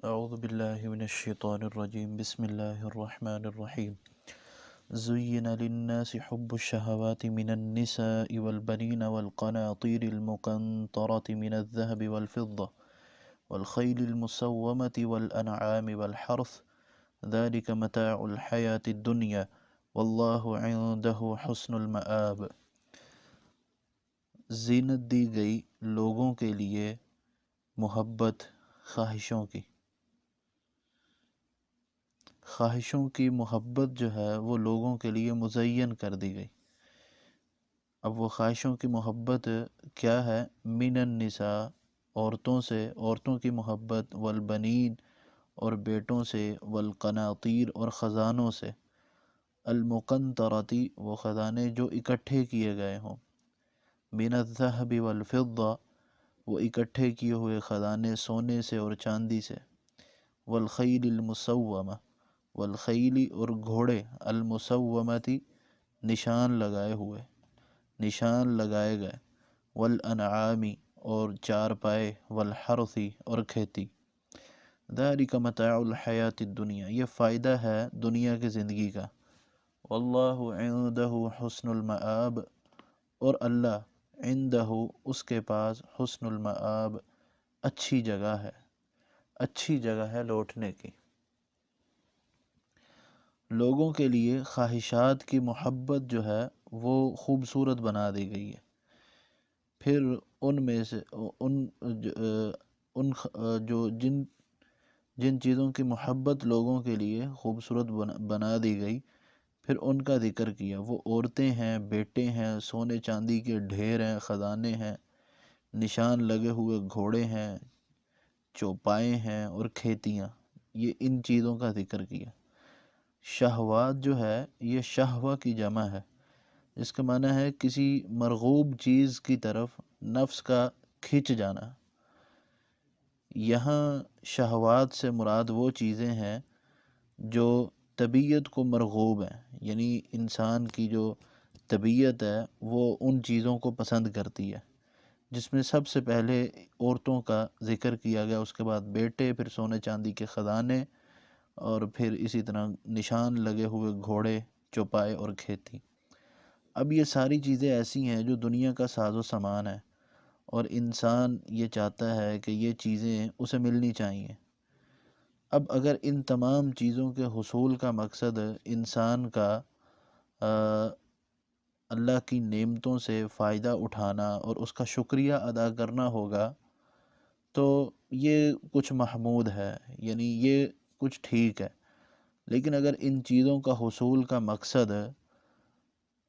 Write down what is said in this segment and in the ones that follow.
أعوذ بالله من الشيطان الرجيم بسم الله الرحمن الرحيم زين للناس حب الشهوات من النساء والبنين والقناطير المقنطرة من الذهب والفضة والخيل المسومة والأنعام والحرث ذلك متاع الحياة الدنيا والله عنده حسن المآب۔ زینت دی گئی لوگوں کے لیے محبت خواہشوں کی محبت جو ہے وہ لوگوں کے لیے مزین کر دی گئی۔ اب وہ خواہشوں کی محبت کیا ہے؟ من النساء، عورتوں سے، عورتوں کی محبت، والبنین اور بیٹوں سے، والقناطیر اور خزانوں سے، المقنطرتی وہ خزانے جو اکٹھے کیے گئے ہوں، من الذهب والفضہ وہ اکٹھے کیے ہوئے خزانے سونے سے اور چاندی سے، والخیل المسومہ والخیلی اور گھوڑے، المسومتی نشان لگائے گئے، والانعامی اور چارپائے، والحرثی اور کھیتی۔ ذالک متاع الحیات الدنیا یہ فائدہ ہے دنیا کی زندگی کا، واللہ عندہ حسن المآب اور اللہ عندہ اس کے پاس حسن المآب اچھی جگہ ہے لوٹنے کی۔ لوگوں کے لیے خواہشات کی محبت جو ہے وہ خوبصورت بنا دی گئی ہے۔ پھر ان میں سے جن چیزوں کی محبت لوگوں کے لیے خوبصورت بنا دی گئی، پھر ان کا ذکر کیا۔ وہ عورتیں ہیں، بیٹے ہیں، سونے چاندی کے ڈھیر ہیں، خزانے ہیں، نشان لگے ہوئے گھوڑے ہیں، چوپائے ہیں اور کھیتیاں، یہ ان چیزوں کا ذکر کیا۔ شہوات جو ہے یہ شہوہ کی جمع ہے، جس کا معنی ہے کسی مرغوب چیز کی طرف نفس کا کھنچ جانا۔ یہاں شہوات سے مراد وہ چیزیں ہیں جو طبیعت کو مرغوب ہیں، یعنی انسان کی جو طبیعت ہے وہ ان چیزوں کو پسند کرتی ہے، جس میں سب سے پہلے عورتوں کا ذکر کیا گیا، اس کے بعد بیٹے، پھر سونے چاندی کے خزانے، اور پھر اسی طرح نشان لگے ہوئے گھوڑے، چوپائے اور کھیتی۔ اب یہ ساری چیزیں ایسی ہیں جو دنیا کا ساز و سامان ہے، اور انسان یہ چاہتا ہے کہ یہ چیزیں اسے ملنی چاہیے۔ اب اگر ان تمام چیزوں کے حصول کا مقصد انسان کا اللہ کی نعمتوں سے فائدہ اٹھانا اور اس کا شکریہ ادا کرنا ہوگا، تو یہ کچھ محمود ہے، یعنی یہ کچھ ٹھیک ہے۔ لیکن اگر ان چیزوں کا حصول کا مقصد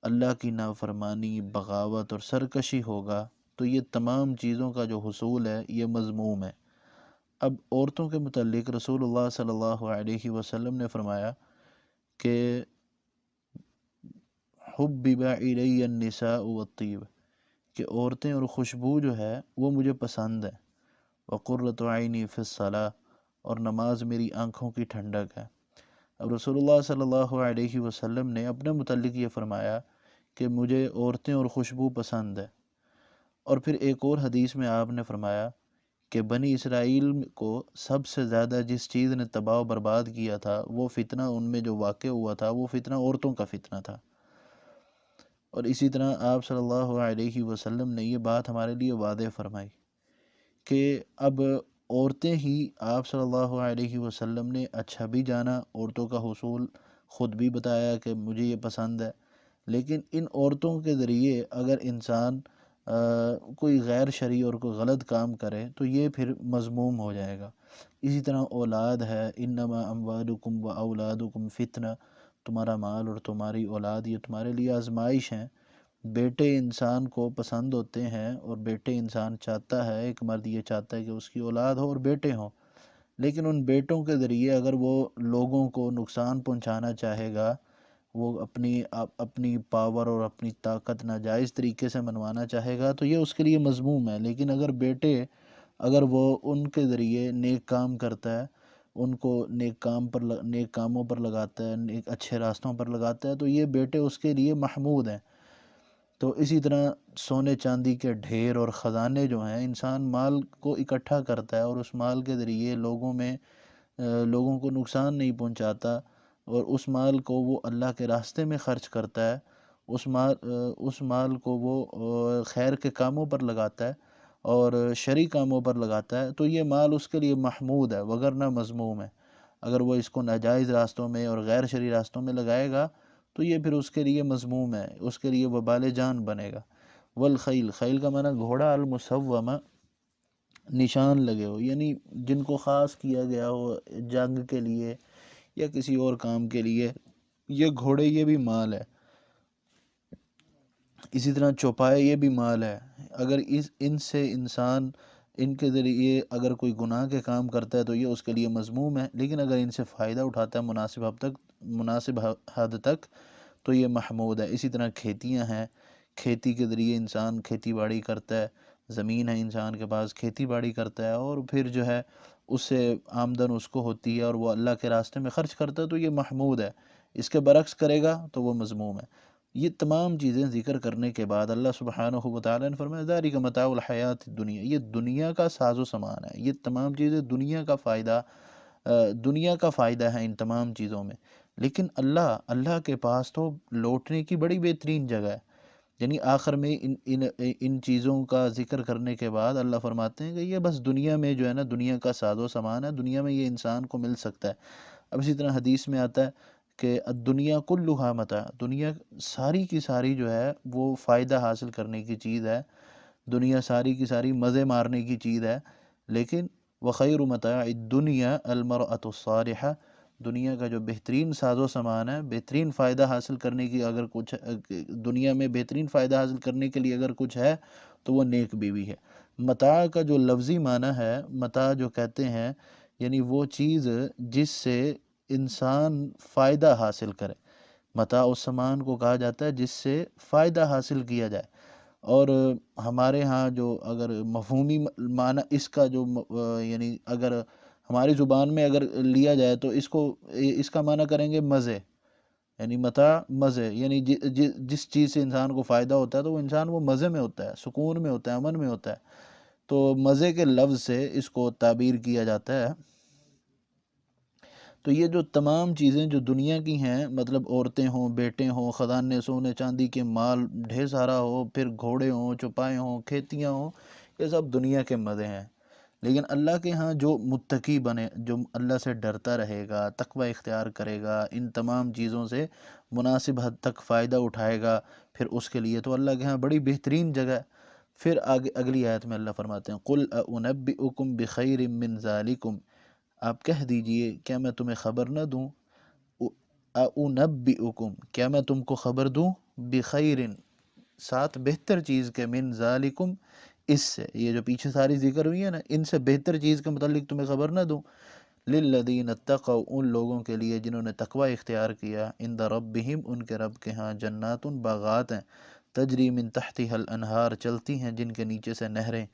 اللہ کی نافرمانی، بغاوت اور سرکشی ہوگا، تو یہ تمام چیزوں کا جو حصول ہے یہ مذموم ہے۔ اب عورتوں کے متعلق رسول اللہ صلی اللہ علیہ وسلم نے فرمایا کہ حبب الی النساء والطیب، کہ عورتیں اور خوشبو جو ہے وہ مجھے پسند ہے، وقرۃ عینی فی الصلاۃ اور نماز میری آنکھوں کی ٹھنڈک ہے۔ اب رسول اللہ صلی اللہ علیہ وسلم نے اپنے متعلق یہ فرمایا کہ مجھے عورتیں اور خوشبو پسند ہے، اور پھر ایک اور حدیث میں آپ نے فرمایا کہ بنی اسرائیل کو سب سے زیادہ جس چیز نے تباہ و برباد کیا تھا، وہ فتنہ ان میں جو واقع ہوا تھا وہ فتنہ عورتوں کا فتنہ تھا۔ اور اسی طرح آپ صلی اللہ علیہ وسلم نے یہ بات ہمارے لیے واضح فرمائی کہ اب عورتیں ہی، آپ صلی اللہ علیہ وسلم نے اچھا بھی جانا، عورتوں کا حصول خود بھی بتایا کہ مجھے یہ پسند ہے، لیکن ان عورتوں کے ذریعے اگر انسان کوئی غیر شرعی اور کوئی غلط کام کرے تو یہ پھر مذموم ہو جائے گا۔ اسی طرح اولاد ہے، انما اموالکم و اولادکم فتنہ، تمہارا مال اور تمہاری اولاد یہ تمہارے لیے آزمائش ہیں۔ بیٹے انسان کو پسند ہوتے ہیں، اور بیٹے انسان چاہتا ہے، ایک مرد یہ چاہتا ہے کہ اس کی اولاد ہو اور بیٹے ہوں، لیکن ان بیٹوں کے ذریعے اگر وہ لوگوں کو نقصان پہنچانا چاہے گا، وہ اپنی پاور اور اپنی طاقت ناجائز طریقے سے منوانا چاہے گا، تو یہ اس کے لیے مذموم ہے۔ لیکن اگر بیٹے، اگر وہ ان کے ذریعے نیک کام کرتا ہے، ان کو نیک کاموں پر لگاتا ہے، نیک اچھے راستوں پر لگاتا ہے، تو یہ بیٹے اس کے لیے محمود ہیں۔ تو اسی طرح سونے چاندی کے ڈھیر اور خزانے جو ہیں، انسان مال کو اکٹھا کرتا ہے اور اس مال کے ذریعے لوگوں میں لوگوں کو نقصان نہیں پہنچاتا، اور اس مال کو وہ اللہ کے راستے میں خرچ کرتا ہے، اس مال کو وہ خیر کے کاموں پر لگاتا ہے اور شرعی کاموں پر لگاتا ہے، تو یہ مال اس کے لیے محمود ہے وگرنہ مذموم ہے۔ اگر وہ اس کو ناجائز راستوں میں اور غیر شرعی راستوں میں لگائے گا تو یہ پھر اس کے لیے مذموم ہے، اس کے لیے وبال جان بنے گا۔ والخیل، خیل کا معنی گھوڑا، المسومہ، نشان لگے ہو، یعنی جن کو خاص کیا گیا ہو جنگ کے لیے یا کسی اور کام کے لیے، یہ گھوڑے یہ بھی مال ہے۔ اسی طرح چوپائے یہ بھی مال ہے۔ اگر ان سے انسان، ان کے ذریعے اگر کوئی گناہ کے کام کرتا ہے تو یہ اس کے لیے مذموم ہے، لیکن اگر ان سے فائدہ اٹھاتا ہے مناسب حد تک تو یہ محمود ہے۔ اسی طرح کھیتیاں ہیں، کھیتی کے ذریعے انسان کھیتی باڑی کرتا ہے، زمین ہے انسان کے پاس، کھیتی باڑی کرتا ہے اور پھر جو ہے اس سے آمدن اس کو ہوتی ہے اور وہ اللہ کے راستے میں خرچ کرتا ہے تو یہ محمود ہے۔ اس کے برعکس کرے گا تو وہ مذموم ہے۔ یہ تمام چیزیں ذکر کرنے کے بعد اللہ سبحانہ و تعالیٰ نے فرمایا ذالک متاع الحیات الدنیا، یہ دنیا کا ساز و سامان ہے، یہ تمام چیزیں دنیا کا فائدہ ہے ان تمام چیزوں میں، لیکن اللہ کے پاس تو لوٹنے کی بڑی بہترین جگہ ہے۔ یعنی آخر میں ان چیزوں کا ذکر کرنے کے بعد اللہ فرماتے ہیں کہ یہ بس دنیا میں جو ہے نا، دنیا کا ساز و سامان ہے، دنیا میں یہ انسان کو مل سکتا ہے۔ اب اسی طرح حدیث میں آتا ہے کہ الدنیا کلھا متاع، دنیا ساری کی ساری جو ہے وہ فائدہ حاصل کرنے کی چیز ہے، دنیا ساری کی ساری مزے مارنے کی چیز ہے، لیکن وخیر متاع الدنیا المرأۃ الصالحہ، دنیا کا جو بہترین ساز و سامان ہے، بہترین فائدہ حاصل کرنے کی اگر کچھ دنیا میں بہترین فائدہ حاصل کرنے کے لیے اگر کچھ ہے تو وہ نیک بیوی ہے۔ متاع کا جو لفظی معنی ہے، متاع جو کہتے ہیں یعنی وہ چیز جس سے انسان فائدہ حاصل کرے، متاع اس سامان کو کہا جاتا ہے جس سے فائدہ حاصل کیا جائے۔ اور ہمارے ہاں جو اگر مفہومی معنی اس کا جو یعنی اگر ہماری زبان میں اگر لیا جائے تو اس کا معنی کریں گے مزے، یعنی متاع مزے، یعنی جس چیز سے انسان کو فائدہ ہوتا ہے تو وہ انسان وہ مزے میں ہوتا ہے، سکون میں ہوتا ہے، امن میں ہوتا ہے، تو مزے کے لفظ سے اس کو تعبیر کیا جاتا ہے۔ تو یہ جو تمام چیزیں جو دنیا کی ہیں، مطلب عورتیں ہوں، بیٹے ہوں، خزانے، سونے چاندی کے مال ڈھیر سارا ہو، پھر گھوڑے ہوں، چوپائے ہوں، کھیتیاں ہوں، یہ سب دنیا کے مزے ہیں، لیکن اللہ کے ہاں جو متقی بنے، جو اللہ سے ڈرتا رہے گا، تقوی اختیار کرے گا، ان تمام چیزوں سے مناسب حد تک فائدہ اٹھائے گا، پھر اس کے لیے تو اللہ کے ہاں بڑی بہترین جگہ ہے۔ پھر آگے اگلی آیت میں اللہ فرماتے ہیں قُلْ أَأُنَبِّئُكُمْ بِخَيْرٍ مِّن ذَلِكُمْ، آپ کہہ دیجئے کیا میں تمہیں خبر نہ دوں، اُنَبِّئُكُمْ کیا میں تم کو خبر دوں، بخیر ساتھ بہتر چیز کے، من ذالکم اس سے، یہ جو پیچھے ساری ذکر ہوئی ہے نا، ان سے بہتر چیز کے متعلق تمہیں خبر نہ دوں، للذین اتقوا ان لوگوں کے لیے جنہوں نے تقوی اختیار کیا، عند ربہم ان کے رب کے ہاں، جنات باغات ہیں، تجری من تحتها الانہار چلتی ہیں جن کے نیچے سے نہریں،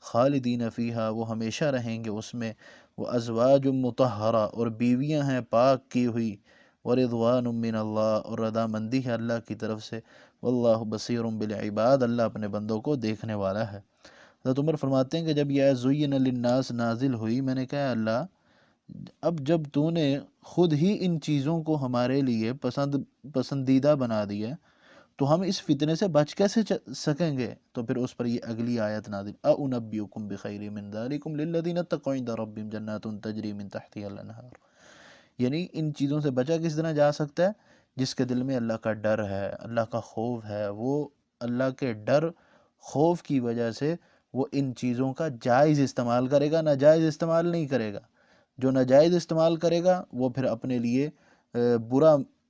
خالدین فیہا وہ ہمیشہ رہیں گے اس میں، وہ ازواج مطہرہ اور بیویاں ہیں پاک کی ہوئی، ورضوان من اللہ اور رضامندی ہے اللہ کی طرف سے، واللہ بصیر بالعباد اللہ اپنے بندوں کو دیکھنے والا ہے۔ حضرت عمر فرماتے ہیں کہ جب یہ زین للناس نازل ہوئی، میں نے کہا اللہ اب جب تو نے خود ہی ان چیزوں کو ہمارے لیے پسندیدہ بنا دیا تو ہم اس فتنے سے بچ کیسے سکیں گے؟ تو پھر اس پر یہ اگلی آیت نازل اَأُنَبِّئُكُمْ بِخَيْرٍ مِّن ذَلِكُمْ لِلَّذِينَ اتَّقَوْا عِندَ رَبِّهِمْ جَنَّاتٌ تَجْرِي مِن تَحْتِهَا الْأَنْهَارُ، یعنی ان چیزوں سے بچا کس طرح جا سکتا ہے؟ جس کے دل میں اللہ کا ڈر ہے، اللہ کا خوف ہے، وہ اللہ کے ڈر خوف کی وجہ سے وہ ان چیزوں کا جائز استعمال کرے گا، ناجائز استعمال نہیں کرے گا۔ جو ناجائز استعمال کرے گا وہ پھر اپنے لیے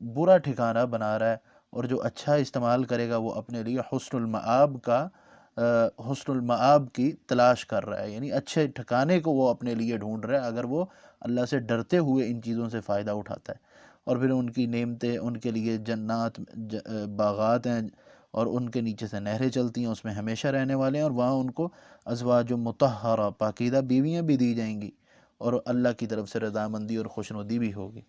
برا ٹھکانہ بنا رہا ہے، اور جو اچھا استعمال کرے گا وہ اپنے لیے حسن المآب کی تلاش کر رہا ہے، یعنی اچھے ٹھکانے کو وہ اپنے لیے ڈھونڈ رہا ہے اگر وہ اللہ سے ڈرتے ہوئے ان چیزوں سے فائدہ اٹھاتا ہے۔ اور پھر ان کی نعمتیں، ان کے لیے جنات باغات ہیں اور ان کے نیچے سے نہریں چلتی ہیں، اس میں ہمیشہ رہنے والے ہیں، اور وہاں ان کو ازواج مطہرہ پاکیزہ بیویاں بھی دی جائیں گی، اور اللہ کی طرف سے رضامندی اور خوشنودی بھی ہوگی۔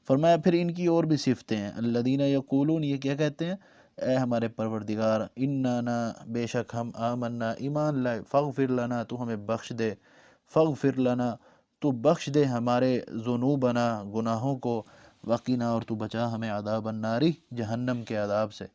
فرمایا پھر ان کی اور بھی صفتیں ہیں، الذین یقولون یہ کیا کہتے ہیں، اے ہمارے پروردگار اننا بے شک ہم آمنا ایمان لائے، فاغفر لنا تو ہمیں بخش دے، فاغفر لنا تو بخش دے ہمارے ذنوبنا گناہوں کو، وقنا اور تو بچا ہمیں عذاب الناری جہنم کے عذاب سے،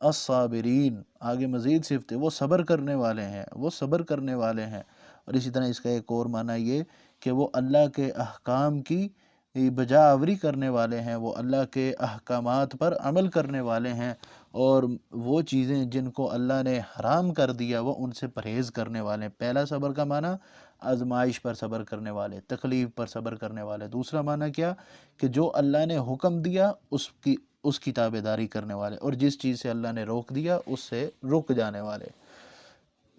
الصابرین آگے مزید صفت ہے وہ صبر کرنے والے ہیں، وہ صبر کرنے والے ہیں۔ اور اسی طرح اس کا ایک اور معنی یہ کہ وہ اللہ کے احکام کی بجا آوری کرنے والے ہیں، وہ اللہ کے احکامات پر عمل کرنے والے ہیں، اور وہ چیزیں جن کو اللہ نے حرام کر دیا وہ ان سے پرہیز کرنے والے ہیں۔ پہلا صبر کا معنی آزمائش پر صبر کرنے والے، تکلیف پر صبر کرنے والے۔ دوسرا معنی کیا کہ جو اللہ نے حکم دیا اس کی تابع داری کرنے والے، اور جس چیز سے اللہ نے روک دیا اس سے رک جانے والے۔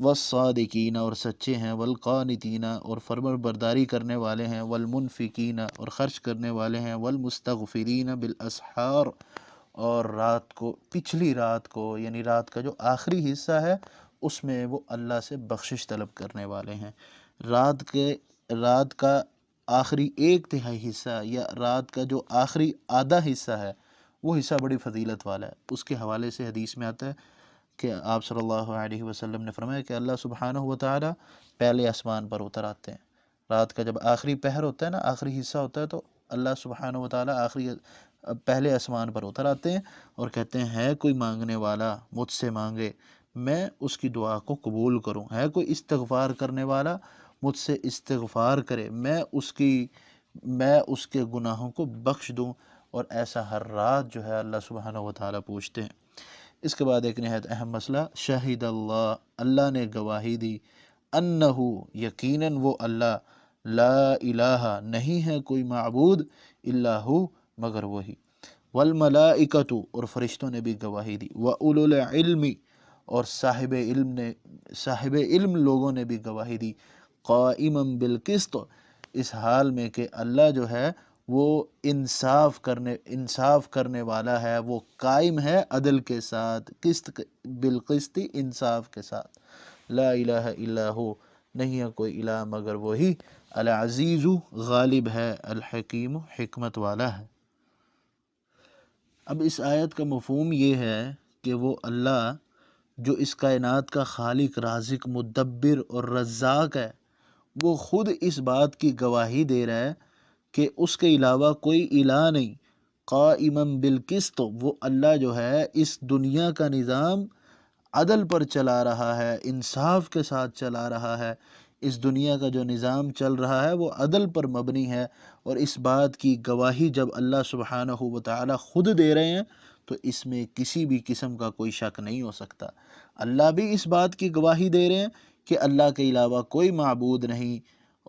والصادقین اور سچے ہیں، والقانتین اور فرمان برداری کرنے والے ہیں، والمنفقین اور خرچ کرنے والے ہیں، والمستغفرین بالاسحار اور رات کو، پچھلی رات کو یعنی رات کا جو آخری حصہ ہے اس میں وہ اللہ سے بخشش طلب کرنے والے ہیں۔ رات کا آخری ایک تہائی حصہ یا رات کا جو آخری آدھا حصہ ہے وہ حصہ بڑی فضیلت والا ہے۔ اس کے حوالے سے حدیث میں آتا ہے کہ آپ صلی اللہ علیہ وسلم نے فرمایا کہ اللہ سبحانہ و تعالی پہلے آسمان پر اتر آتے ہیں رات کا جب آخری پہر ہوتا ہے نا، آخری حصہ ہوتا ہے، تو اللہ سبحانہ و تعالی پہلے آسمان پر اتر آتے ہیں اور کہتے ہیں ہے کوئی مانگنے والا مجھ سے مانگے میں اس کی دعا کو قبول کروں، ہے کوئی استغفار کرنے والا مجھ سے استغفار کرے میں اس کے گناہوں کو بخش دوں۔ اور ایسا ہر رات جو ہے اللہ سبحانہ و تعالی پوچھتے ہیں۔ اس کے بعد ایک نہایت اہم مسئلہ، شہید اللہ، اللہ نے گواہی دی، انہو یقیناً وہ اللہ، لا الہ نہیں ہے کوئی معبود الا ہو مگر وہی، والملائکۃ اور فرشتوں نے بھی گواہی دی، واولو العلم اور صاحب علم لوگوں نے بھی گواہی دی، قائما بالقسط اس حال میں کہ اللہ جو ہے وہ انصاف کرنے والا ہے، وہ قائم ہے عدل کے ساتھ، قسط بالقسط انصاف کے ساتھ، لا الہ الا ہو نہیں ہے کوئی الہ مگر وہی، العزیز غالب ہے، الحکیم حکمت والا ہے۔ اب اس آیت کا مفہوم یہ ہے کہ وہ اللہ جو اس کائنات کا خالق، رازق، مدبر اور رزاق ہے، وہ خود اس بات کی گواہی دے رہا ہے کہ اس کے علاوہ کوئی الہ نہیں، قائما بالقسط وہ اللہ جو ہے اس دنیا کا نظام عدل پر چلا رہا ہے، انصاف کے ساتھ چلا رہا ہے، اس دنیا کا جو نظام چل رہا ہے وہ عدل پر مبنی ہے، اور اس بات کی گواہی جب اللہ سبحانہ و تعالی خود دے رہے ہیں تو اس میں کسی بھی قسم کا کوئی شک نہیں ہو سکتا۔ اللہ بھی اس بات کی گواہی دے رہے ہیں کہ اللہ کے علاوہ کوئی معبود نہیں،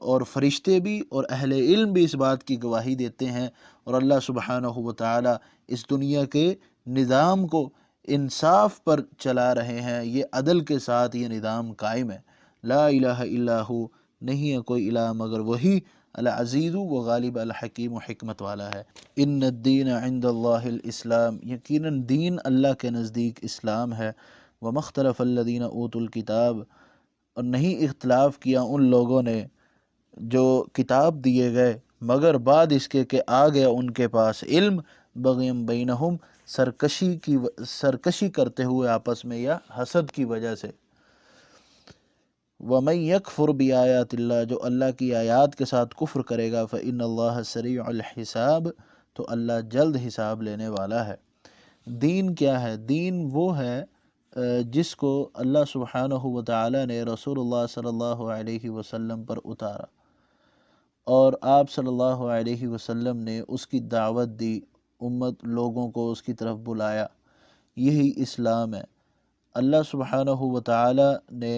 اور فرشتے بھی اور اہل علم بھی اس بات کی گواہی دیتے ہیں، اور اللہ سبحانہ و تعالی اس دنیا کے نظام کو انصاف پر چلا رہے ہیں، یہ عدل کے ساتھ یہ نظام قائم ہے، لا الہ الا ہو نہیں ہے کوئی الہ مگر وہی، العزیز و غالب، الحکیم و حکمت والا ہے۔ ان الدین عند اللہ الاسلام یقیناً دین اللہ کے نزدیک اسلام ہے، وما اختلف الذین اوتوا الکتاب اور نہیں اختلاف کیا ان لوگوں نے جو کتاب دیے گئے مگر بعد اس کے کہ آ گیا ان کے پاس علم، بغیم بینہم سرکشی کرتے ہوئے آپس میں یا حسد کی وجہ سے، وَمَن يَكْفُرْ بِآيَاتِ اللَّهِ جو اللہ کی آیات کے ساتھ کفر کرے گا، فَإِنَّ اللَّهَ سَرِيعُ الْحِسَابِ تو اللہ جلد حساب لینے والا ہے۔ دین کیا ہے؟ دین وہ ہے جس کو اللہ سبحانہ و تعالی نے رسول اللہ صلی اللہ علیہ وسلم پر اتارا، اور آپ صلی اللہ علیہ وسلم نے اس کی دعوت دی، لوگوں کو اس کی طرف بلایا، یہی اسلام ہے۔ اللہ سبحانہ و تعالی نے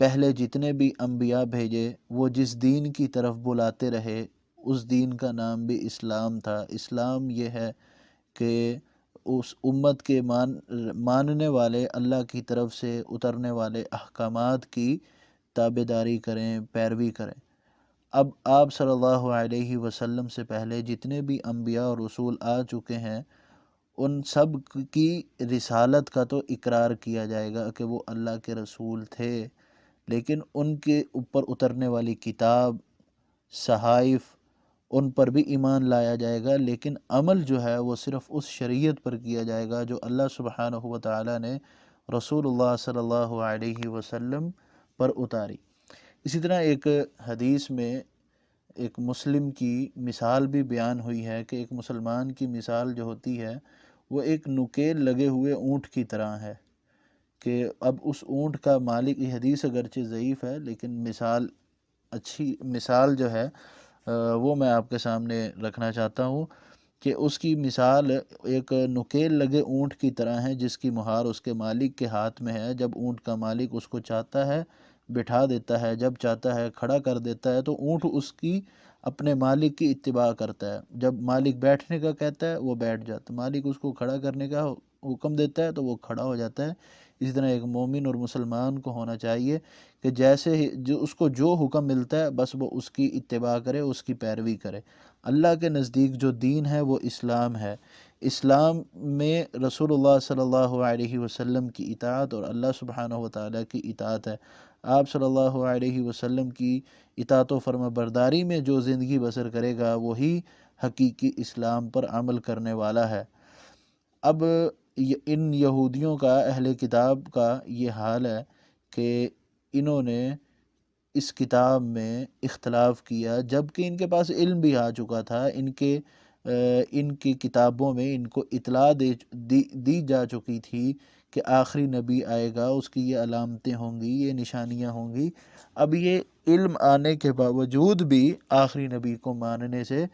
پہلے جتنے بھی انبیاء بھیجے وہ جس دین کی طرف بلاتے رہے اس دین کا نام بھی اسلام تھا۔ اسلام یہ ہے کہ اس امت کے ماننے والے اللہ کی طرف سے اترنے والے احکامات کی تابع داری کریں، پیروی کریں۔ اب آپ صلی اللہ علیہ وسلم سے پہلے جتنے بھی انبیاء اور رسول آ چکے ہیں ان سب کی رسالت کا تو اقرار کیا جائے گا کہ وہ اللہ کے رسول تھے، لیکن ان کے اوپر اترنے والی کتاب، صحائف، ان پر بھی ایمان لایا جائے گا، لیکن عمل جو ہے وہ صرف اس شریعت پر کیا جائے گا جو اللہ سبحانہ و تعالی نے رسول اللہ صلی اللہ علیہ وسلم پر اتاری۔ اسی طرح ایک حدیث میں ایک مسلم کی مثال بھی بیان ہوئی ہے کہ ایک مسلمان کی مثال جو ہوتی ہے وہ ایک نکیل لگے ہوئے اونٹ کی طرح ہے، کہ اب اس اونٹ کا مالک، یہ حدیث اگرچہ ضعیف ہے لیکن مثال اچھی مثال جو ہے وہ میں آپ کے سامنے رکھنا چاہتا ہوں، کہ اس کی مثال ایک نکیل لگے اونٹ کی طرح ہے جس کی مہار اس کے مالک کے ہاتھ میں ہے۔ جب اونٹ کا مالک اس کو چاہتا ہے بٹھا دیتا ہے، جب چاہتا ہے کھڑا کر دیتا ہے، تو اونٹ اس کی اپنے مالک کی اتباع کرتا ہے۔ جب مالک بیٹھنے کا کہتا ہے وہ بیٹھ جاتا ہے، مالک اس کو کھڑا کرنے کا حکم دیتا ہے تو وہ کھڑا ہو جاتا ہے۔ اسی طرح ایک مومن اور مسلمان کو ہونا چاہیے کہ جیسے ہی جو اس کو جو حکم ملتا ہے بس وہ اس کی اتباع کرے، اس کی پیروی کرے۔ اللہ کے نزدیک جو دین ہے وہ اسلام ہے۔ اسلام میں رسول اللہ صلی اللہ علیہ وسلم کی اطاعت اور اللہ سبحانہ و تعالیٰ کی اطاعت ہے۔ آپ صلی اللہ علیہ وسلم کی اطاعت و فرما برداری میں جو زندگی بسر کرے گا وہی حقیقی اسلام پر عمل کرنے والا ہے۔ اب ان یہودیوں کا، اہل کتاب کا یہ حال ہے کہ انہوں نے اس کتاب میں اختلاف کیا، جبکہ ان کے پاس علم بھی آ چکا تھا، ان کی کتابوں میں ان کو اطلاع دی جا چکی تھی کہ آخری نبی آئے گا، اس کی یہ علامتیں ہوں گی، یہ نشانیاں ہوں گی۔ اب یہ علم آنے کے باوجود بھی آخری نبی کو ماننے سے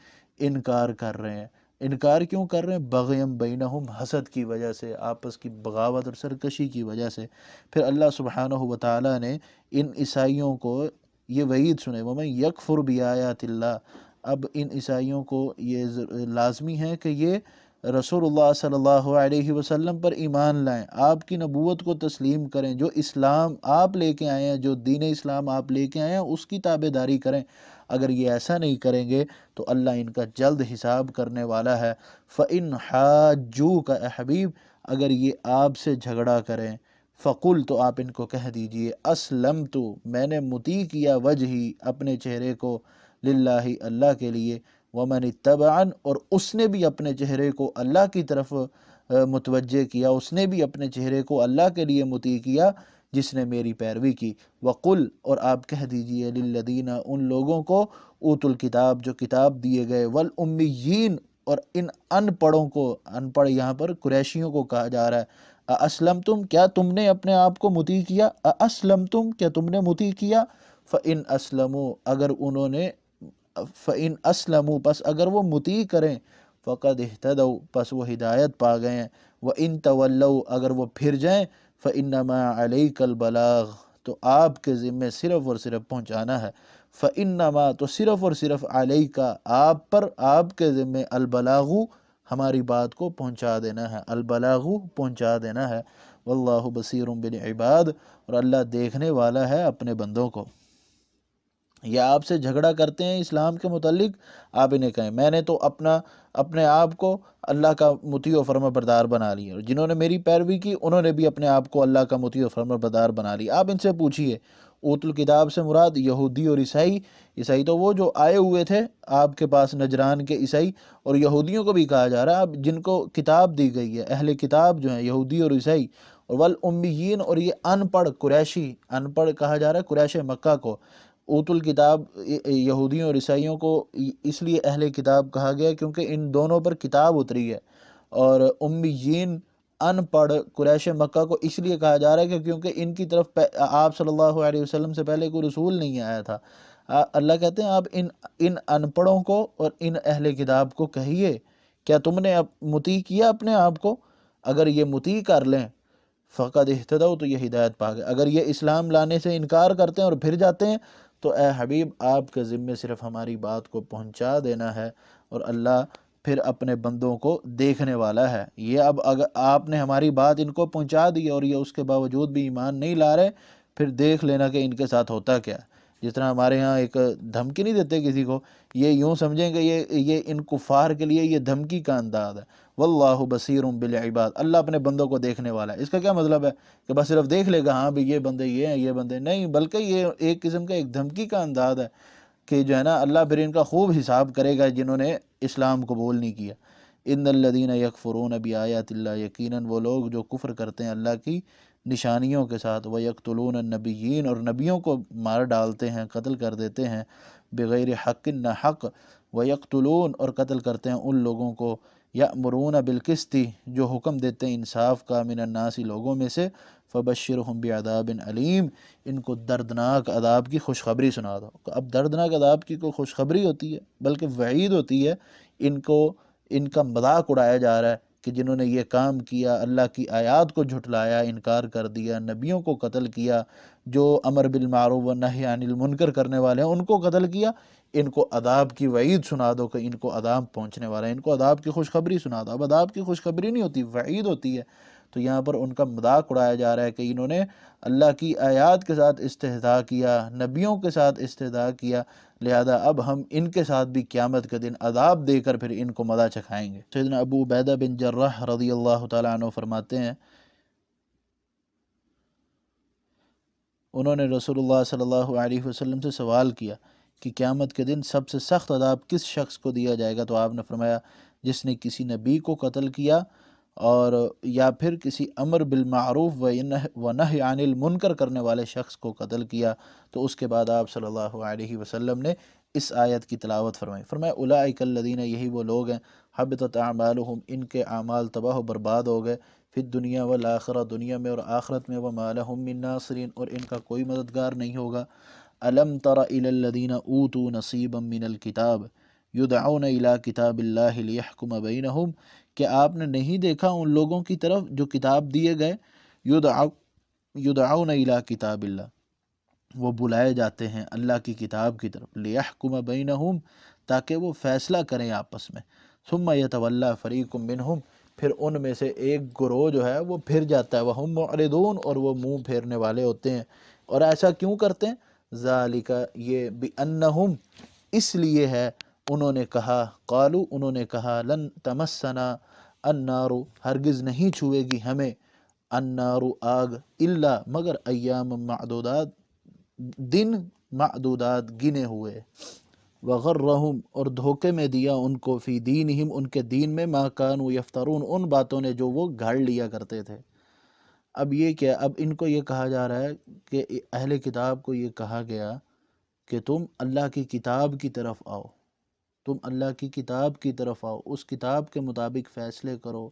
انکار کر رہے ہیں۔ انکار کیوں کر رہے ہیں؟ بغیم بینہم، حسد کی وجہ سے، آپس کی بغاوت اور سرکشی کی وجہ سے۔ پھر اللہ سبحانہ و تعالیٰ نے ان عیسائیوں کو یہ وعید سنے، وَمَن یکفر بِآیاتِ اللہ۔ اب ان عیسائیوں کو یہ لازمی ہے کہ یہ رسول اللہ صلی اللہ علیہ وسلم پر ایمان لائیں، آپ کی نبوت کو تسلیم کریں، جو اسلام آپ لے کے آئے ہیں، جو دین اسلام آپ لے کے آئے ہیں اس کی تابع داری کریں۔ اگر یہ ایسا نہیں کریں گے تو اللہ ان کا جلد حساب کرنے والا ہے۔ فَإِنْ حَاجُّوكَ، اے حبیب اگر یہ آپ سے جھگڑا کریں، فقل، تو آپ ان کو کہہ دیجئے، اسلمت، میں نے مطیع کیا، وجہی، اپنے چہرے کو، للہ، اللہ کے لیے، ومن اتبعن، اور اس نے بھی اپنے چہرے کو اللہ کی طرف متوجہ کیا، اس نے بھی اپنے چہرے کو اللہ کے لیے مطیع کیا جس نے میری پیروی کی۔ وقل، اور آپ کہہ دیجئے، للذین، ان لوگوں کو، اوت الکتاب، جو کتاب دیے گئے، والامیین، اور ان ان پڑھوں کو، ان پڑھ یہاں پر قریشیوں کو کہا جا رہا ہے، اسلمتم، کیا تم نے اپنے آپ کو مطیع کیا؟ اسلمتم، کیا تم نے مطیع کیا؟ فَإِنْ أَسْلَمُوا، اگر انہوں نے، فَإِنْ أَسْلَمُوا، پس اگر وہ مطیع کریں، فَقَدْ اهْتَدَوْا، پس وہ ہدایت پا گئے ہیں، وَإِنْ تَوَلَّوْا، اگر وہ پھر جائیں، فَإِنَّمَا عَلَيْكَ الْبَلَاغُ، تو آپ کے ذمے صرف اور صرف پہنچانا ہے۔ فَإِنَّمَا، تو صرف اور صرف عَلَيْكَ، آپ پر، آپ کے ذمے، البلاغ، ہماری بات کو پہنچا دینا ہے، البلاغ، پہنچا دینا ہے۔ واللہ بصیر بالعباد، اور اللہ دیکھنے والا ہے اپنے بندوں کو۔ یا آپ سے جھگڑا کرتے ہیں اسلام کے متعلق، آپ انہیں کہیں میں نے تو اپنے آپ کو اللہ کا مطیع و فرما بردار بنا لیا، اور جنہوں نے میری پیروی کی انہوں نے بھی اپنے آپ کو اللہ کا مطیع و فرما بردار بنا لیا۔ آپ ان سے پوچھئے، اوت الکتاب سے مراد یہودی اور عیسائی۔ عیسائی تو وہ جو آئے ہوئے تھے آپ کے پاس، نجران کے عیسائی، اور یہودیوں کو بھی کہا جا رہا ہے اب جن کو کتاب دی گئی ہے، اہل کتاب جو ہیں یہودی اور عیسائی، اور والامیین، اور یہ ان پڑھ قریشی، ان پڑھ کہا جا رہا ہے قریش مکہ کو۔ اوت الکتاب یہودیوں اور عیسائیوں کو اس لیے اہل کتاب کہا گیا کیونکہ ان دونوں پر کتاب اتری ہے، اور امیین، ان پڑھ قریش مکہ کو اس لیے کہا جا رہا ہے کہ کیونکہ ان کی طرف آپ صلی اللہ علیہ وسلم سے پہلے کوئی رسول نہیں آیا تھا۔ اللہ کہتے ہیں آپ ان ان پڑھوں کو اور ان اہل کتاب کو کہیے، کیا تم نے مطیع کیا اپنے آپ کو؟ اگر یہ مطیع کر لیں، فقد اہتدوا، تو یہ ہدایت پا گئے۔ اگر یہ اسلام لانے سے انکار کرتے ہیں اور پھر جاتے ہیں تو اے حبیب آپ کے ذمے صرف ہماری بات کو پہنچا دینا ہے، اور اللہ پھر اپنے بندوں کو دیکھنے والا ہے۔ یہ اب اگر آپ نے ہماری بات ان کو پہنچا دی اور یہ اس کے باوجود بھی ایمان نہیں لا رہے، پھر دیکھ لینا کہ ان کے ساتھ ہوتا کیا ہے۔ جس طرح ہمارے ہاں ایک دھمکی نہیں دیتے کسی کو، یہ یوں سمجھیں کہ یہ ان کفار کے لیے یہ دھمکی کا انداز ہے۔ واللہ بصیر بالعباد، اللہ اپنے بندوں کو دیکھنے والا ہے۔ اس کا کیا مطلب ہے کہ بس صرف دیکھ لے گا، ہاں بھی یہ بندے یہ ہیں، یہ بندے نہیں، بلکہ یہ ایک قسم کا ایک دھمکی کا انداز ہے کہ جو ہے نا اللہ پھر ان کا خوب حساب کرے گا جنہوں نے اسلام قبول نہیں کیا۔ ان الذین یکفرون بآیات اللہ، یقیناً وہ لوگ جو کفر کرتے ہیں اللہ کی نشانیوں کے ساتھ، وَيَقْتُلُونَ النَّبِيِّينَ اور نبیوں کو مار ڈالتے ہیں، قتل کر دیتے ہیں، بغیر حق نہ حق، وَيَقْتُلُونَ اور قتل کرتے ہیں ان لوگوں کو، یأمرون بالقسط جو حکم دیتے ہیں انصاف کا، من الناس لوگوں میں سے، فبشرہم بعذاب علیم ان کو دردناک عذاب کی خوشخبری سنا دو۔ اب دردناک عذاب کی کوئی خوشخبری ہوتی ہے بلکہ وعید ہوتی ہے، ان کا مذاق اڑایا جا رہا ہے کہ جنہوں نے یہ کام کیا، اللہ کی آیات کو جھٹلایا، انکار کر دیا، نبیوں کو قتل کیا، جو امر بالمعروف و نہی عن المنکر کرنے والے ہیں ان کو قتل کیا، ان کو عذاب کی وعید سنا دو کہ ان کو عذاب پہنچنے والا ہے، ان کو عذاب کی خوشخبری سنا دو۔ اب عذاب کی خوشخبری نہیں ہوتی، وعید ہوتی ہے، تو یہاں پر ان کا مذاق اڑایا جا رہا ہے کہ انہوں نے اللہ کی آیات کے ساتھ استہزاء کیا، نبیوں کے ساتھ استہزاء کیا، لہذا اب ہم ان کے ساتھ بھی قیامت کے دن عذاب دے کر پھر ان کو مزہ چکھائیں گے۔ سیدنا ابو عبیدہ بن جراح رضی اللہ تعالیٰ عنہ فرماتے ہیں، انہوں نے رسول اللہ صلی اللہ علیہ وسلم سے سوال کیا کہ قیامت کے دن سب سے سخت عذاب کس شخص کو دیا جائے گا؟ تو آپ نے فرمایا جس نے کسی نبی کو قتل کیا اور یا پھر کسی امر بالمعروف و نہی عن المنکر کرنے والے شخص کو قتل کیا۔ تو اس کے بعد آپ صلی اللہ علیہ وسلم نے اس آیت کی تلاوت فرمائی، فرمایا اولئک الذین یہی وہ لوگ ہیں حبطت اعمالہم ان کے اعمال تباہ و برباد ہو گئے، فی الدنیا والآخرہ دنیا میں اور آخرت میں، وما لہم من ناصرین اور ان کا کوئی مددگار نہیں ہوگا۔ الم تر الی الذین اوتوا نصیبا من الکتاب یدعون الی کتاب اللہ لیحکم بینہم کہ آپ نے نہیں دیکھا ان لوگوں کی طرف جو کتاب دیے گئے، یدعون الی کتاب اللہ وہ بلائے جاتے ہیں اللہ کی کتاب کی طرف، لیحکم بینہم تاکہ وہ فیصلہ کریں آپس میں، ثم یتولی فریق منہم پھر ان میں سے ایک گروہ جو ہے وہ پھر جاتا ہے، وہم معرضون اور وہ منہ پھیرنے والے ہوتے ہیں۔ اور ایسا کیوں کرتے ہیں؟ ذالک یہ بانہم اس لیے ہے انہوں نے کہا، قالو انہوں نے کہا، لن تمسنا النار ہرگز نہیں چھوئے گی ہمیں، النار آگ، الا مگر ایام معدودات دن معدودات گنے ہوئے، وغرہم اور دھوکے میں دیا ان کو، فی دینہم ان کے دین میں، ما کانوا یفترون ان باتوں نے جو وہ گھڑ لیا کرتے تھے۔ اب یہ کیا، اب ان کو یہ کہا جا رہا ہے کہ اہل کتاب کو یہ کہا گیا کہ تم اللہ کی کتاب کی طرف آؤ، تم اللہ کی کتاب کی طرف آؤ، اس کتاب کے مطابق فیصلے کرو،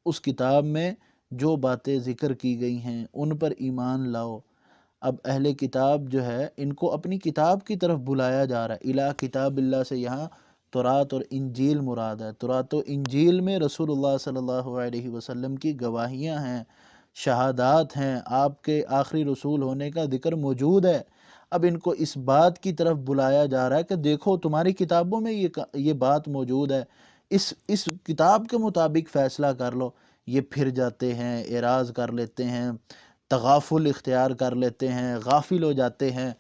اس کتاب میں جو باتیں ذکر کی گئی ہیں ان پر ایمان لاؤ۔ اب اہل کتاب جو ہے ان کو اپنی کتاب کی طرف بلایا جا رہا ہے، الہ کتاب اللہ سے یہاں تورات اور انجیل مراد ہے۔ تورات و انجیل میں رسول اللہ صلی اللہ علیہ وسلم کی گواہیاں ہیں، شہادات ہیں، آپ کے آخری رسول ہونے کا ذکر موجود ہے۔ اب ان کو اس بات کی طرف بلایا جا رہا ہے کہ دیکھو تمہاری کتابوں میں یہ بات موجود ہے، اس کتاب کے مطابق فیصلہ کر لو۔ یہ پھر جاتے ہیں، اعراض کر لیتے ہیں، تغافل اختیار کر لیتے ہیں، غافل ہو جاتے ہیں،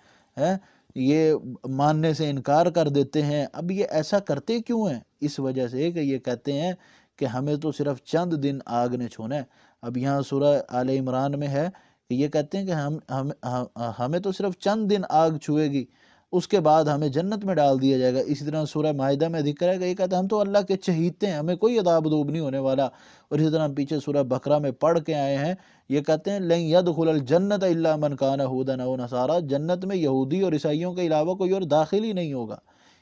یہ ماننے سے انکار کر دیتے ہیں۔ اب یہ ایسا کرتے کیوں ہیں؟ اس وجہ سے کہ یہ کہتے ہیں کہ ہمیں تو صرف چند دن آگ نے چھونا ہے۔ اب یہاں سورہ آل عمران میں ہے کہ یہ کہتے ہیں کہ ہمیں تو صرف چند دن آگ چھوئے گی، اس کے بعد ہمیں جنت میں ڈال دیا جائے گا۔ اسی طرح سورہ مائدہ میں ذکر ہے کہ یہ کہتے ہیں ہم تو اللہ کے چہیتے ہیں، ہمیں کوئی عذاب عذوب نہیں ہونے والا۔ اور اسی طرح پیچھے سورہ بقرہ میں پڑھ کے آئے ہیں، یہ کہتے ہیں لن يدخل الجنت الا من كان هودا او نصارى جنت میں یہودی اور عیسائیوں کے علاوہ کوئی اور داخل ہی نہیں ہوگا۔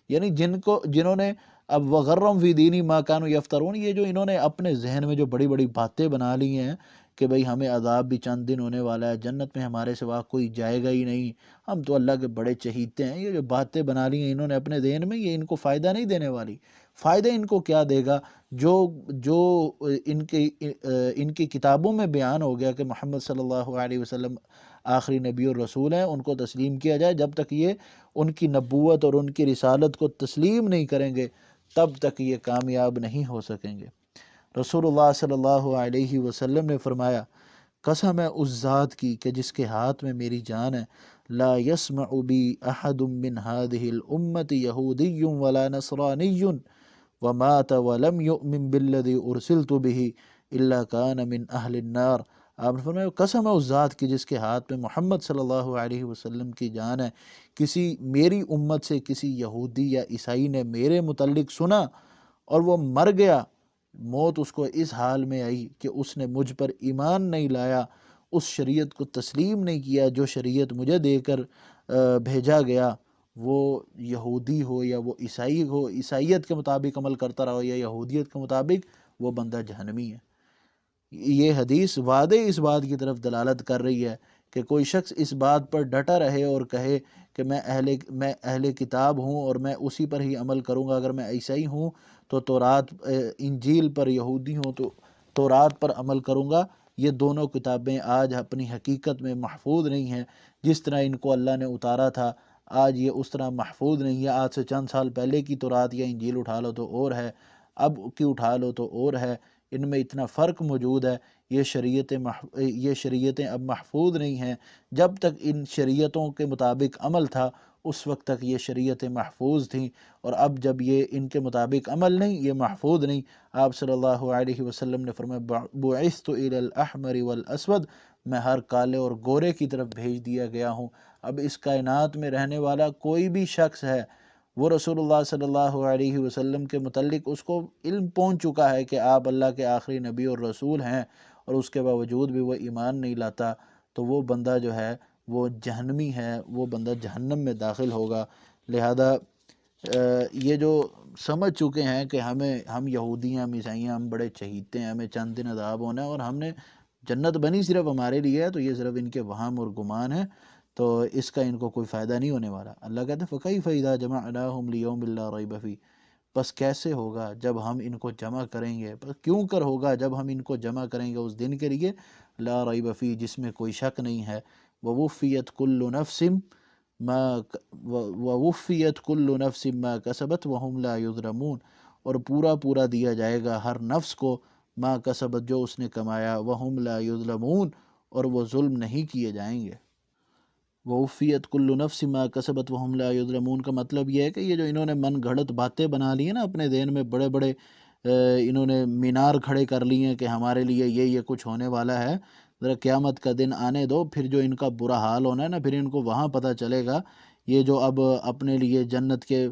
یعنی جنہوں نے اب وغرم فی دینی ما كانوا یفترون، یہ جو انہوں نے اپنے ذہن میں جو بڑی بڑی باتیں بنا لی ہیں کہ بھئی ہمیں عذاب بھی چند دن ہونے والا ہے، جنت میں ہمارے سوا کوئی جائے گا ہی نہیں، ہم تو اللہ کے بڑے چہیتے ہیں، یہ جو باتیں بنا لی ہیں انہوں نے اپنے ذہن میں، یہ ان کو فائدہ نہیں دینے والی۔ فائدہ ان کو کیا دے گا؟ جو ان کی کتابوں میں بیان ہو گیا کہ محمد صلی اللہ علیہ وسلم آخری نبی اور رسول ہیں، ان کو تسلیم کیا جائے۔ جب تک یہ ان کی نبوت اور ان کی رسالت کو تسلیم نہیں کریں گے تب تک یہ کامیاب نہیں ہو سکیں گے۔ رسول اللہ صلی اللہ علیہ وسلم نے فرمایا، قسم ہے اس ذات کی کہ جس کے ہاتھ میں میری جان ہے، لا يسمع بی احد من هذه الامت یہودی ولا نصرانی ومات ولم یؤمن بالذی ارسلت به الا کان من اہل النار۔ آپ نے فرمایا قسم ہے اس ذات کی جس کے ہاتھ میں محمد صلی اللہ علیہ وسلم کی جان ہے، کسی میری امت سے کسی یہودی یا عیسائی نے میرے متعلق سنا اور وہ مر گیا، موت اس کو اس حال میں آئی کہ اس نے مجھ پر ایمان نہیں لایا، اس شریعت کو تسلیم نہیں کیا جو شریعت مجھے دے کر بھیجا گیا، وہ یہودی ہو یا وہ عیسائی ہو، عیسائیت کے مطابق عمل کرتا رہا یا یہودیت کے مطابق، وہ بندہ جہنمی ہے۔ یہ حدیث واضح اس بات کی طرف دلالت کر رہی ہے کہ کوئی شخص اس بات پر ڈٹا رہے اور کہے کہ میں اہل کتاب ہوں اور میں اسی پر ہی عمل کروں گا، اگر میں عیسائی ہوں تو تورات، انجیل پر یہودی ہوں تو تورات پر عمل کروں گا، یہ دونوں کتابیں آج اپنی حقیقت میں محفوظ نہیں ہیں۔ جس طرح ان کو اللہ نے اتارا تھا آج یہ اس طرح محفوظ نہیں ہے۔ آج سے چند سال پہلے کی تورات یا انجیل اٹھا لو تو اور ہے، اب کی اٹھا لو تو اور ہے، ان میں اتنا فرق موجود ہے۔ یہ شریعتیں اب محفوظ نہیں ہیں۔ جب تک ان شریعتوں کے مطابق عمل تھا اس وقت تک یہ شریعتیں محفوظ تھیں، اور اب جب یہ ان کے مطابق عمل نہیں، یہ محفوظ نہیں۔ آپ صلی اللہ علیہ وسلم نے فرمایا بعثت الی الاحمر والاسود، میں ہر کالے اور گورے کی طرف بھیج دیا گیا ہوں۔ اب اس کائنات میں رہنے والا کوئی بھی شخص ہے، وہ رسول اللہ صلی اللہ علیہ وسلم کے متعلق اس کو علم پہنچ چکا ہے کہ آپ اللہ کے آخری نبی اور رسول ہیں، اور اس کے باوجود بھی وہ ایمان نہیں لاتا، تو وہ بندہ جو ہے وہ جہنمی ہے، وہ بندہ جہنم میں داخل ہوگا۔ لہذا یہ جو سمجھ چکے ہیں کہ ہم یہودی ہیں، ہم عیسائی ہیں، ہم بڑے چہیتے ہیں، ہمیں چند دن عذاب ہونا ہے اور ہم نے جنت بنی صرف ہمارے لیے ہے، تو یہ صرف ان کے وہم اور گمان ہے، تو اس کا ان کو کوئی فائدہ نہیں ہونے والا۔ اللہ کہتے ہیں فَكَيْفَ إِذَا جَمَعْنَاهُمْ لِيَوْمٍ لَا رَيْبَ فِيهِ، بس کیسے ہوگا جب ہم ان کو جمع کریں گے، کیوں کر ہوگا جب ہم ان کو جمع کریں گے اس دن کے لیے، لا ریب فیہ، جس میں کوئی شک نہیں ہے، ووفیت کل نفس ما کسبت وہم لا یظلمون، اور پورا دیا جائے گا ہر نفس کو ما کسبت، جو اس نے کمایا، وہم لا یظلمون، اور وہ ظلم نہیں کیے جائیں گے۔ ووفیت کل نفس ما کسبت وہم لا یظلمون کا مطلب یہ ہے کہ یہ جو انہوں نے من گھڑت باتیں بنا لی ہیں نا اپنے ذہن میں، بڑے بڑے انہوں نے مینار کھڑے کر لیے ہیں کہ ہمارے لیے یہ کچھ ہونے والا ہے، ذرا قیامت کا دن آنے دو، پھر جو ان کا برا حال ہونا ہے نا، پھر ان کو وہاں پتہ چلے گا۔ یہ جو اب اپنے لیے جنت کے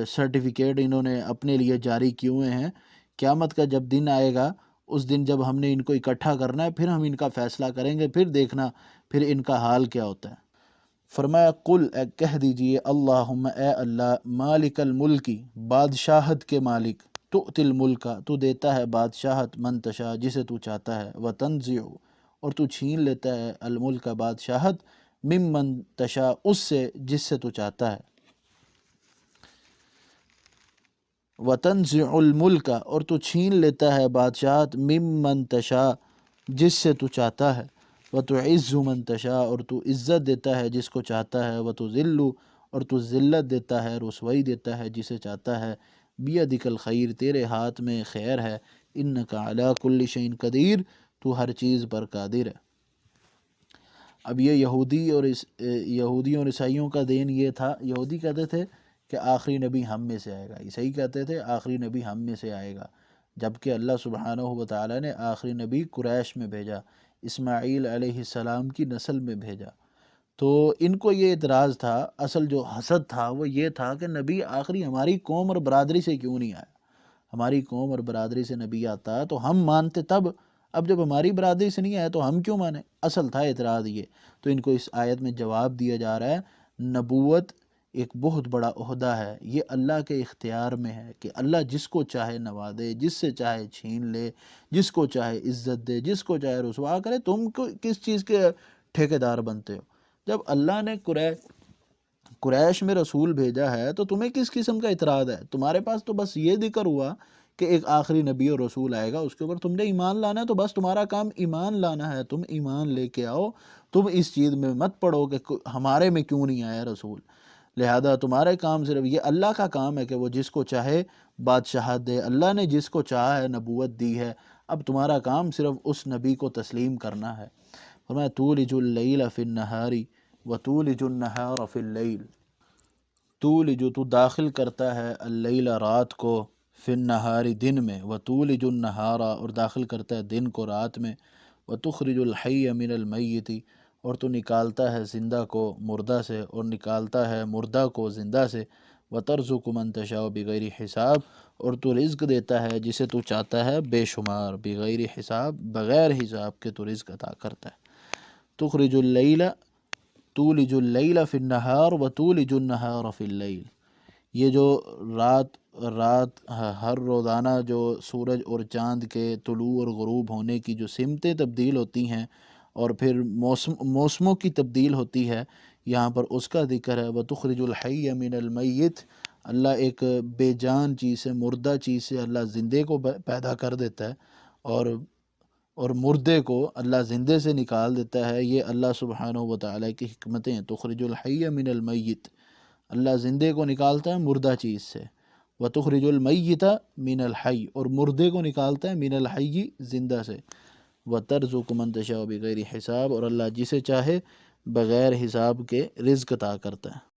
سرٹیفکیٹ انہوں نے اپنے لیے جاری کیے ہوئے ہیں، قیامت کا جب دن آئے گا، اس دن جب ہم نے ان کو اکٹھا کرنا ہے، پھر ہم ان کا فیصلہ کریں گے، پھر دیکھنا پھر ان کا حال کیا ہوتا ہے۔ فرمایا قل، کہہ دیجئے، اللہم، اے اللہ، مالک الملکی، بادشاہت کے مالک، تؤتی الملک، تو دیتا ہے بادشاہت، من تشاء، جسے تو چاہتا ہے، وتنزع، اور تو چھین لیتا ہے، الملک، بادشاہت، ممن تشاء، اس سے جس سے تو چاہتا ہے، وتنزع الملک، اور تو چھین لیتا ہے بادشاہت، ممن تشاء، جس سے تو چاہتا ہے، وتعز من تشاء، اور تو عزت دیتا ہے جس کو چاہتا ہے، وتذل، اور تو ذلت دیتا ہے، رسوائی دیتا ہے جسے چاہتا ہے، بیدک الخیر، تیرے ہاتھ میں خیر ہے، انک علی کل شیء قدیر، تو ہر چیز پر قادر ہے۔ اب یہ یہودیوں اور عیسائیوں کا دین یہ تھا، یہودی کہتے تھے کہ آخری نبی ہم میں سے آئے گا، عیسائی کہتے تھے آخری نبی ہم میں سے آئے گا، جبکہ اللہ سبحانہ و تعالیٰ نے آخری نبی قریش میں بھیجا، اسماعیل علیہ السلام کی نسل میں بھیجا۔ تو ان کو یہ اعتراض تھا، اصل جو حسد تھا وہ یہ تھا کہ نبی آخری ہماری قوم اور برادری سے کیوں نہیں آیا؟ ہماری قوم اور برادری سے نبی آتا تو ہم مانتے تب، اب جب ہماری برادری سے نہیں آیا تو ہم کیوں مانیں؟ اصل تھا اعتراض یہ۔ تو ان کو اس آیت میں جواب دیا جا رہا ہے، نبوت ایک بہت بڑا عہدہ ہے، یہ اللہ کے اختیار میں ہے کہ اللہ جس کو چاہے نوازے، جس سے چاہے چھین لے، جس کو چاہے عزت دے، جس کو چاہے رسوا کرے۔ تم کس چیز کے ٹھیکیدار بنتے ہو؟ جب اللہ نے قریش میں رسول بھیجا ہے تو تمہیں کس قسم کا اعتراض ہے؟ تمہارے پاس تو بس یہ ذکر ہوا کہ ایک آخری نبی اور رسول آئے گا، اس کے اوپر تم نے ایمان لانا ہے، تو بس تمہارا کام ایمان لانا ہے، تم ایمان لے کے آؤ، تم اس چیز میں مت پڑو کہ ہمارے میں کیوں نہیں آیا رسول۔ لہذا تمہارے کام صرف یہ، اللہ کا کام ہے کہ وہ جس کو چاہے بادشاہت دے، اللہ نے جس کو چاہا ہے نبوت دی ہے، اب تمہارا کام صرف اس نبی کو تسلیم کرنا ہے۔ فرمایا تولج اللیل فی النہار وتولج النہار فی اللیل، تولج، تو داخل کرتا ہے، اللیل، رات کو، فی النہار، دن میں، وتولج النہار، اور داخل کرتا ہے دن کو رات میں، وتخرج الحی من المیت، اور تو نکالتا ہے زندہ کو مردہ سے اور نکالتا ہے مردہ کو زندہ سے، وَتَرْزُقُ مَن تَشَاءُ بِغَيْرِ حساب، اور تو رزق دیتا ہے جسے تو چاہتا ہے بے شمار، بغیر حساب، بغیر حساب کے تو رزق عطا کرتا ہے۔ تخرج اللیل تولج اللیل فی النہار وتولج النہار فی اللیل، یہ جو رات ہر روزانہ جو سورج اور چاند کے طلوع اور غروب ہونے کی جو سمتیں تبدیل ہوتی ہیں اور پھر موسموں کی تبدیل ہوتی ہے، یہاں پر اس کا ذکر ہے۔ وَتُخْرِجُ الْحَيَّ مِنَ الْمَيِّتِ، اللہ ایک بے جان چیز سے، مردہ چیز سے اللہ زندے کو پیدا کر دیتا ہے، اور مردے کو اللہ زندے سے نکال دیتا ہے۔ یہ اللہ سبحانہ و تعالیٰ کی حکمتیں ہیں۔ تخرج الحی من المیت، اللہ زندے کو نکالتا ہے مردہ چیز سے، وتخرج المیت من الحی، اور مردے کو نکالتا ہے من الحی، زندہ سے، وترزق من تشاء بغیر حساب، اور اللہ جسے چاہے بغیر حساب کے رزق عطا کرتا ہے۔